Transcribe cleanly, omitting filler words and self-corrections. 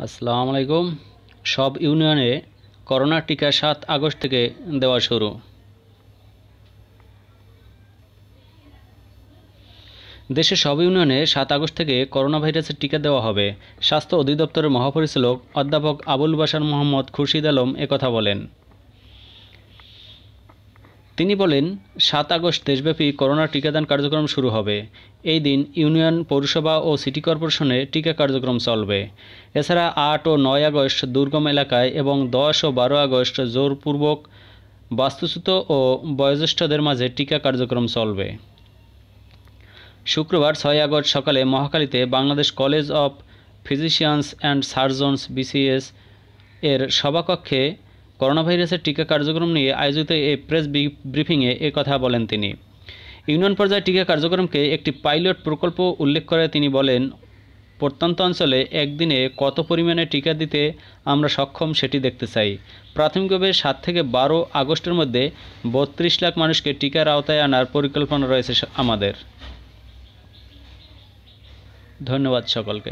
আসসালামু আলাইকুম। সব ইউনিয়নে করোনা টিকা ৭ আগস্ট থেকে দেওয়া শুরু। দেশের সব ইউনিয়নে ৭ আগস্ট থেকে করোনা ভাইরাসের টিকা দেওয়া হবে। স্বাস্থ্য অধিদপ্তরের মহাপরিচালক অধ্যাপক আবুল বাশার মোহাম্মদ খুরশিদ আলম একথা বলেন। তিনি বলেন, ৭ আগস্ট দেশব্যাপী করোনা টিকাদান কার্যক্রম শুরু হবে। এই দিন ইউনিয়ন, পৌরসভা ও সিটি কর্পোরেশনে টিকা কার্যক্রম চলবে। এছাড়া ৮ ও ৯ আগস্ট দুর্গম এলাকায় এবং ১০ ও ১২ আগস্ট জোরপূর্বক বাস্তুচ্যুত ও বয়োজ্যেষ্ঠদের মাঝে টিকা কার্যক্রম চলবে। শুক্রবার ৬ আগস্ট সকালে মহাখালীতে Bangladesh college of physicians and surgeons BCS এর সভাকক্ষে করোনা ভাইরাসের টিকা কার্যক্রম নিয়ে আয়োজিত এই প্রেস ব্রিফিংয়ে কথা বলেন তিনি। ইউনিয়ন পর্যায়ে টিকা কার্যক্রমকে একটি পাইলট প্রকল্প উল্লেখ করে তিনি বলেন, প্রত্যন্ত অঞ্চলে একদিনে কত পরিমাণে টিকা দিতে আমরা সক্ষম সেটি দেখতে চাই। প্রাথমিকভাবে ৭ থেকে ১২ আগস্টের মধ্যে ৩২ লাখ মানুষকে টিকার আওতায় আনার পরিকল্পনা রয়েছে আমাদের। ধন্যবাদ সকলকে।